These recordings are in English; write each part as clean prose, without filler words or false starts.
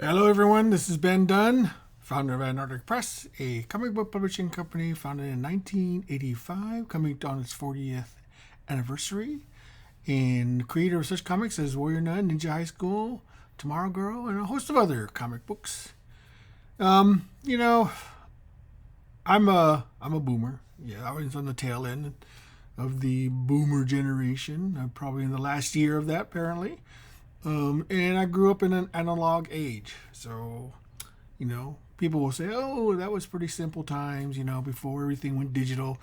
Hello, everyone. This is Ben Dunn, founder of Antarctic Press, a comic book publishing company founded in 1985, coming on its 40th anniversary, and creator of such comics as Warrior Nun, Ninja High School, Tomorrow Girl, and a host of other comic books. Um, you know, I'm a boomer. Yeah, I was on the tail end of the boomer generation. I'm probably in the last year of that, apparently. And I grew up in an analog age. So, people will say, oh, that was pretty simple times, before everything went digital.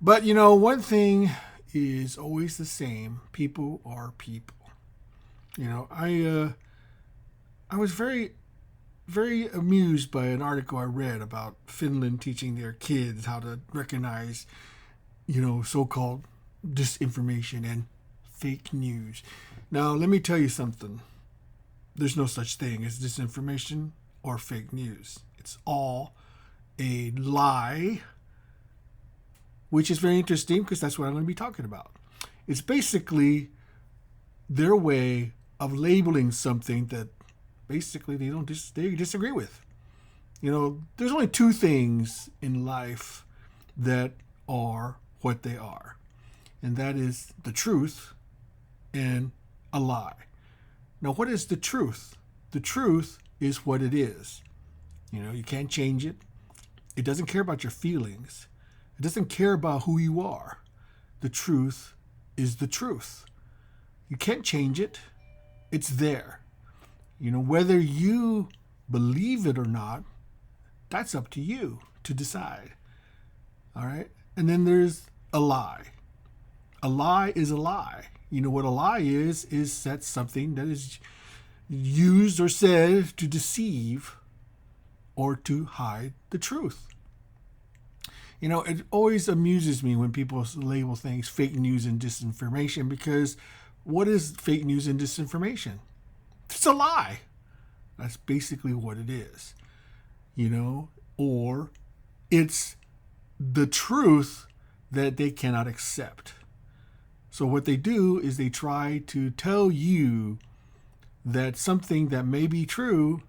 But, one thing is always the same: people are people. I was very amused by an article I read about Finland teaching their kids how to recognize, so called disinformation and fake news. Now, let me tell you something. There's no such thing as disinformation or fake news. It's all a lie, which is very interesting because that's what I'm going to be talking about. It's basically their way of labeling something that basically they disagree with. There's only two things in life that are what they are, and that is the truth and a lie. Now, what is the truth? The truth is what it is. You can't change it. It doesn't care about your feelings. It doesn't care about who you are. The truth is the truth. You can't change it. It's there. Whether you believe it or not, that's up to you to decide. All right? And then there's a lie. A lie is a lie. What a lie is that something that is used or said to deceive or to hide the truth. It always amuses me when people label things fake news and disinformation, because what is fake news and disinformation? It's a lie. That's basically what it is. Or it's the truth that they cannot accept. So what they do is they try to tell you that something that may be true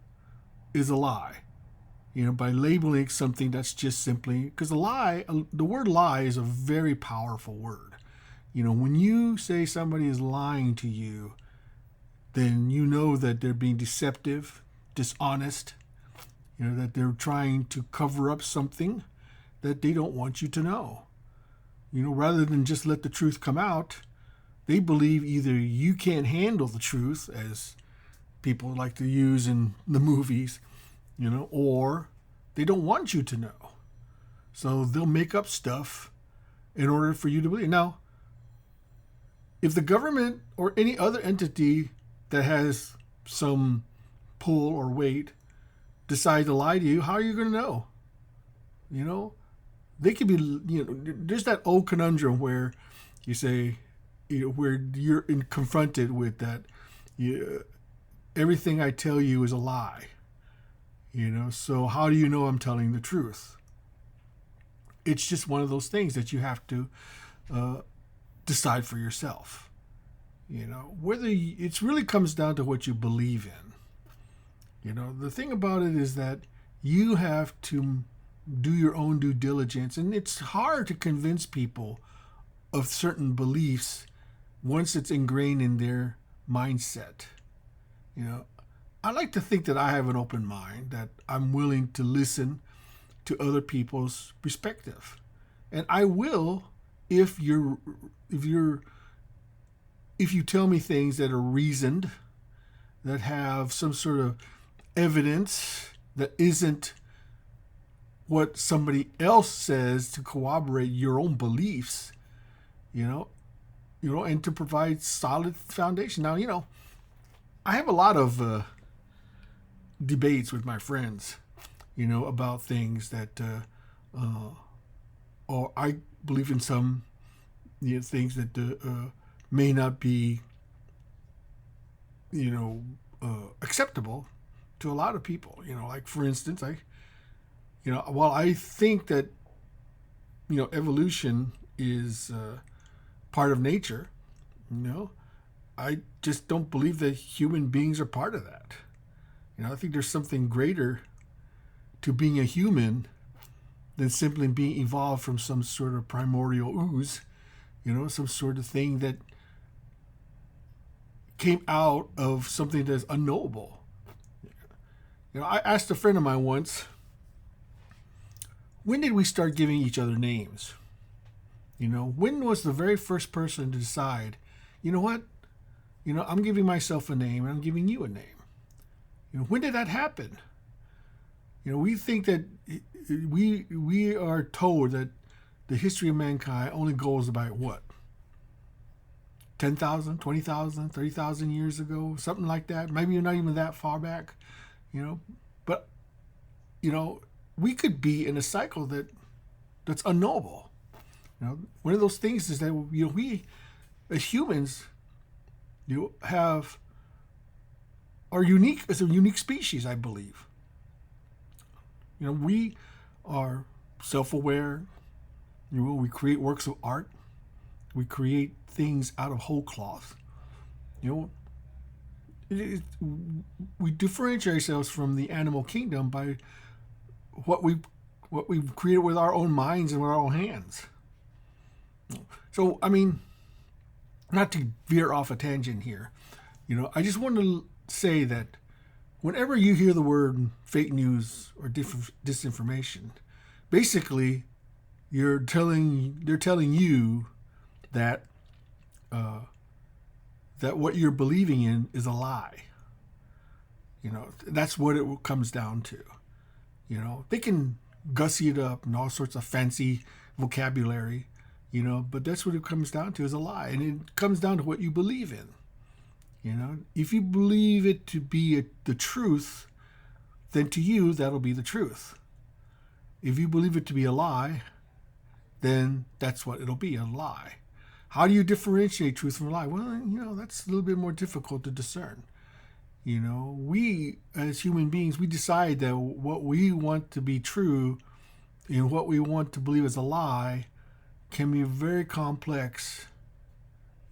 is a lie. By labeling something that's just simply, because the word lie is a very powerful word. When you say somebody is lying to you, then you know that they're being deceptive, dishonest, that they're trying to cover up something that they don't want you to know. Rather than just let the truth come out, they believe either you can't handle the truth, as people like to use in the movies, or they don't want you to know. So they'll make up stuff in order for you to believe. Now, if the government or any other entity that has some pull or weight decide to lie to you, how are you going to know? They could be, there's that old conundrum where you say, where you're confronted with that, everything I tell you is a lie. So how do you know I'm telling the truth? It's just one of those things that you have to decide for yourself. Whether it really comes down to what you believe in. The thing about it is that you have to do your own due diligence, and it's hard to convince people of certain beliefs once it's ingrained in their mindset. I like to think that I have an open mind, that I'm willing to listen to other people's perspective, and I will if you tell me things that are reasoned, that have some sort of evidence that isn't what somebody else says to corroborate your own beliefs, and to provide solid foundation. Now, I have a lot of debates with my friends, about things that, or I believe in some, things that may not be, acceptable to a lot of people. Like, for instance, while I think that, evolution is part of nature, I just don't believe that human beings are part of that. I think there's something greater to being a human than simply being evolved from some sort of primordial ooze, some sort of thing that came out of something that's unknowable. I asked a friend of mine once, when did we start giving each other names? When was the very first person to decide, you know what, I'm giving myself a name and I'm giving you a name? When did that happen? We think that we are told that the history of mankind only goes about what? 10,000, 20,000, 30,000 years ago, something like that. Maybe not even that far back, But, we could be in a cycle that's unknowable. One of those things is that, we as humans, are unique as a unique species, I believe. We are self-aware. We create works of art. We create things out of whole cloth. We differentiate ourselves from the animal kingdom by what we've created with our own minds and with our own hands. So, not to veer off a tangent here, I just want to say that whenever you hear the word fake news or disinformation, basically they're telling you that that what you're believing in is a lie. That's what it comes down to. They can gussy it up and all sorts of fancy vocabulary, but that's what it comes down to, is a lie. And it comes down to what you believe in. If you believe it to be the truth, then to you, that'll be the truth. If you believe it to be a lie, then that's what it'll be, a lie. How do you differentiate truth from a lie? Well, that's a little bit more difficult to discern. We as human beings, we decide that what we want to be true and what we want to believe is a lie can be very complex,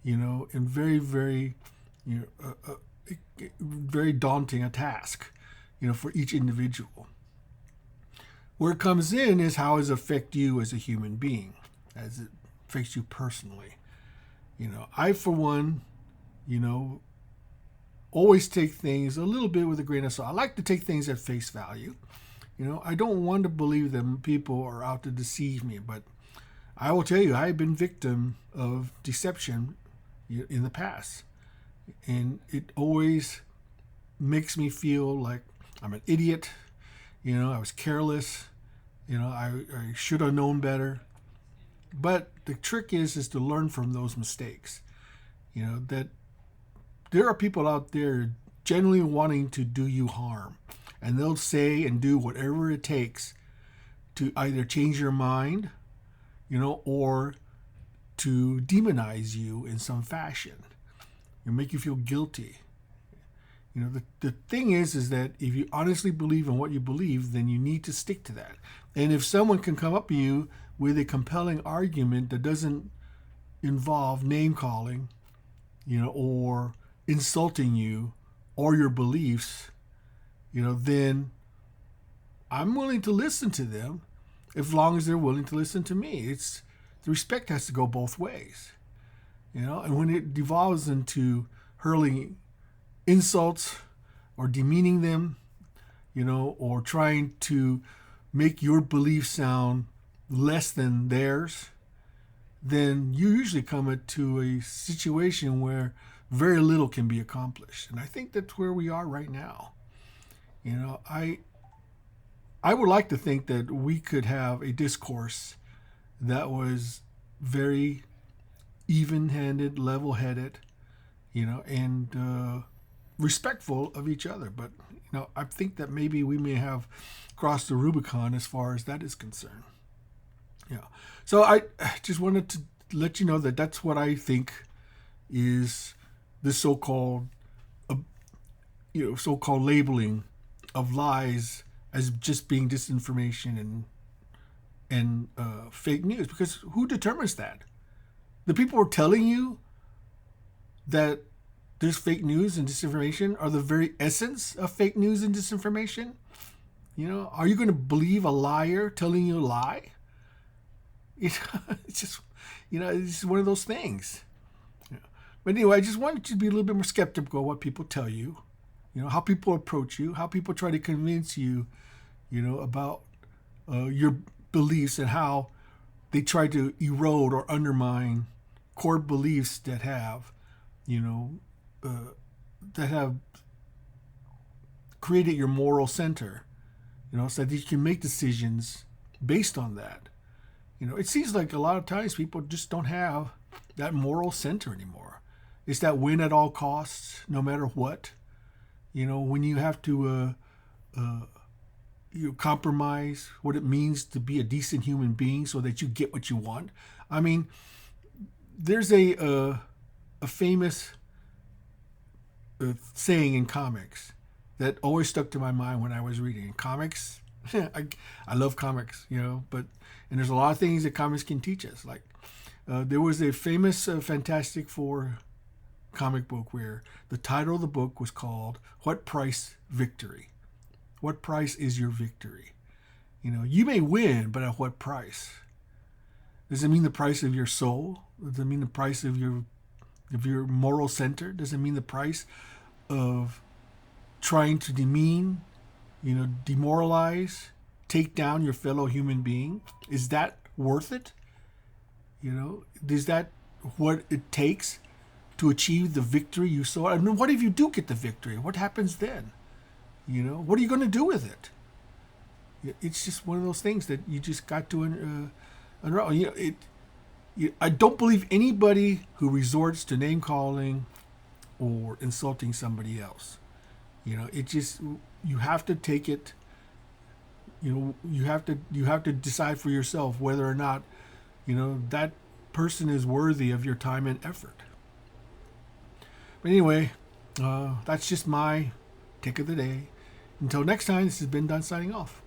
and very, very, very daunting a task, for each individual. Where it comes in is how does it affect you as a human being, as it affects you personally. I, for one, always take things a little bit with a grain of salt. I like to take things at face value. I don't want to believe that people are out to deceive me, but I will tell you, I've been victim of deception in the past. And it always makes me feel like I'm an idiot. I was careless. I should have known better. But the trick is to learn from those mistakes. That there are people out there genuinely wanting to do you harm. And they'll say and do whatever it takes to either change your mind, or to demonize you in some fashion, and make you feel guilty. The thing is that if you honestly believe in what you believe, then you need to stick to that. And if someone can come up to you with a compelling argument that doesn't involve name calling, or insulting you or your beliefs, then I'm willing to listen to them as long as they're willing to listen to me. The respect has to go both ways. And when it devolves into hurling insults or demeaning them, or trying to make your belief sound less than theirs, then you usually come to a situation where very little can be accomplished. And I think that's where we are right now. I would like to think that we could have a discourse that was very even-handed, level-headed, and respectful of each other. But, I think that maybe we may have crossed the Rubicon as far as that is concerned. So I just wanted to let you know that that's what I think is the so-called labeling of lies as just being disinformation and fake news. Because who determines that? The people who are telling you that there's fake news and disinformation are the very essence of fake news and disinformation. Are you going to believe a liar telling you a lie? It's just, it's just one of those things. But anyway, I just wanted you to be a little bit more skeptical of what people tell you, how people approach you, how people try to convince you, about your beliefs and how they try to erode or undermine core beliefs that have, you know, that have created your moral center, so that you can make decisions based on that. It seems like a lot of times people just don't have that moral center anymore. It's that win at all costs, no matter what. When you have to compromise what it means to be a decent human being so that you get what you want. I mean, there's a famous saying in comics that always stuck to my mind when I was reading comics. I love comics, and there's a lot of things that comics can teach us. Like there was a famous Fantastic Four comic book where the title of the book was called "What Price Victory?" What price is your victory? You may win, but at what price? Does it mean the price of your soul? Does it mean the price of your moral center? Does it mean the price of trying to demean, demoralize, take down your fellow human being? Is that worth it? Is that what it takes to achieve the victory you saw? I mean, what if you do get the victory? What happens then? What are you going to do with it? It's just one of those things that you just got to unravel. I don't believe anybody who resorts to name calling or insulting somebody else. It just, you have to take it. You have to decide for yourself whether or not that person is worthy of your time and effort. But anyway, that's just my take of the day. Until next time, this has been Don signing off.